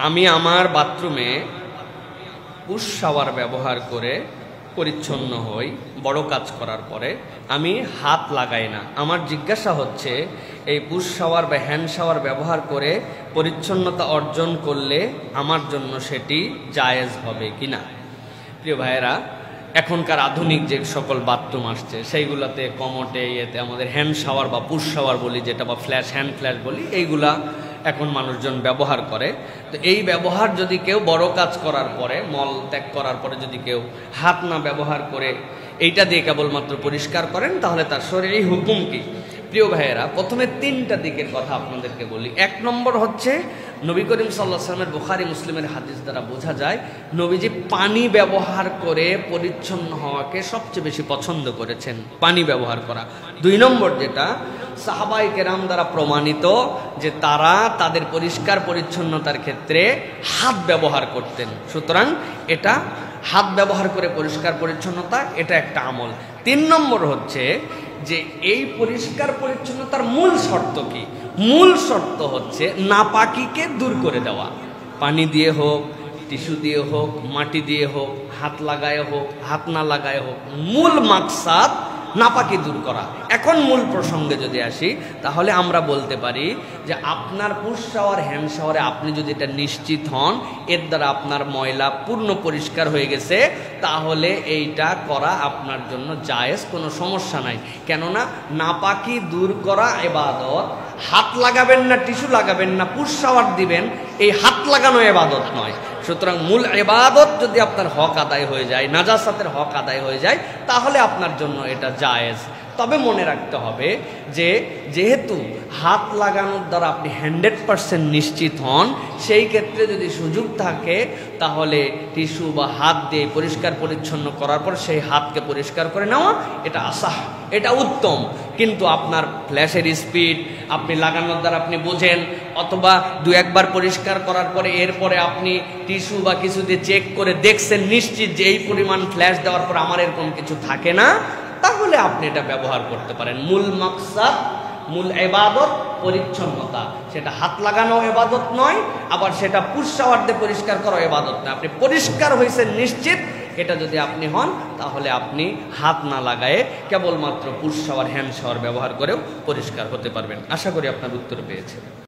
আমি আমার বাথরুমে পুশ শাওয়ার ব্যবহার করে পরিচ্ছন্ন হই, বড় কাজ করার পরে আমি হাত লাগাই না। আমার জিজ্ঞাসা হচ্ছে, এই পুশ শাওয়ার বা হ্যান্ড শাওয়ার ব্যবহার করে পরিচ্ছন্নতা অর্জন করলে আমার জন্য সেটি জায়েজ হবে কিনা? প্রিয় ভাইয়েরা, এখনকার আধুনিক যে সকল বাথরুম আসছে সেইগুলোতে কমোটে এতে আমাদের হ্যান্ড শাওয়ার বা পুশ শাওয়ার বলি যেটা, বা ফ্ল্যাশ হ্যান্ড ফ্ল্যাশ বলি, এইগুলা এখন মানুষজন ব্যবহার করে। তো এই ব্যবহার যদি কেউ বড় কাজ করার পরে, মল ত্যাগ করার পরে যদি কেউ হাত না ব্যবহার করে এইটা দিয়ে কেবলমাত্র পরিষ্কার করেন, তাহলে তার শরীরে হুকুম কি? প্রিয় ভাইয়েরা, প্রথমে তিনটা দিকের কথা আপনাদেরকে বলি। এক নম্বর হচ্ছে, নবী করিম সাল্লাল্লাহু আলাইহি ওয়াসাল্লামের বুখারী মুসলিমের হাদিস দ্বারা বোঝা যায় নবীজি পানি ব্যবহার করে পরিচ্ছন্ন হওয়াকে সবচেয়ে বেশি পছন্দ করেছেন, পানি ব্যবহার করা। দুই নম্বর যেটা, সাহাবায়ে কেরাম দ্বারা প্রমাণিত যে তারা তাদের পরিষ্কার পরিচ্ছন্নতার ক্ষেত্রে হাত ব্যবহার করতেন। সুতরাং এটা হাত ব্যবহার করে পরিষ্কার পরিচ্ছন্নতা, এটা একটা আমল। তিন নম্বর হচ্ছে যে এই পরিষ্কার পরিচ্ছন্নতার মূল শর্ত কি? মূল শর্ত হচ্ছে নাপাকিকে দূর করে দেওয়া। পানি দিয়ে হোক, টিস্যু দিয়ে হোক, মাটি দিয়ে হোক, হাত লাগায় হোক, হাত না লাগায় হোক, মূল মাকসাদ নাপাকি দূর করা। এখন মূল প্রসঙ্গে যদি আসি, তাহলে আমরা বলতে পারি যে আপনার পুশ শাওয়ার হ্যান্ড শাওয়ারে আপনি যদি এটা নিশ্চিত হন এর দ্বারা আপনার ময়লা পূর্ণ পরিষ্কার হয়ে গেছে, তাহলে এইটা করা আপনার জন্য জায়েজ, কোনো সমস্যা নাই। কেননা নাপাকি দূর করা ইবাদত। হাত লাগাবেন না, টিস্যু লাগাবেন না, পুশ শাওয়ার দিবেন, এই হাত লাগানো ইবাদত নয়। সুতরাং মূল ইবাদত যদি আপনার হক আদায় হয়ে যায়, নাজাসাতের হক আদায় হয়ে যায়, তাহলে আপনার জন্য এটা জায়েজ। তবে মনে রাখতে হবে যে যেহেতু হাত লাগানোর দ্বারা আপনি 100% নিশ্চিত হন, সেই ক্ষেত্রে যদি সুযোগ থাকে তাহলে টিস্যু বা হাত দিয়ে পরিষ্কার পরিচ্ছন্ন করার পর সেই হাতকে পরিষ্কার করে নেওয়া, এটা আসাহ, এটা উত্তম। কিন্তু আপনার ফ্ল্যাশের স্পিড আপনি লাগানোর দ্বারা আপনি বোঝেন, অথবা দু একবার পরিষ্কার করার পরে এরপরে আপনি টিস্যু বা কিছু দিয়ে চেক করে দেখছেন নিশ্চিত যে এই পরিমাণ ফ্ল্যাশ দেওয়ার পর আমার এরকম কিছু থাকে না, তাহলে আপনি এটা ব্যবহার করতে পারেন। মূল মাকসাদ, মূল ইবাদত পরিচ্ছন্নতা, সেটা হাত লাগানো ইবাদত নয়, আবার সেটা পুশ শাওয়ার দিয়ে পরিষ্কার করা ইবাদত নয়। আপনি পরিষ্কার হয়েছেন নিশ্চিত, এটা যদি আপনি হন, তাহলে আপনি হাত না লাগায়ে কেবলমাত্র পুশ শাওয়ার হ্যান্ড শাওয়ার ব্যবহার করেও পরিষ্কার হতে পারবেন। আশা করি আপনার উত্তর পেয়েছেন।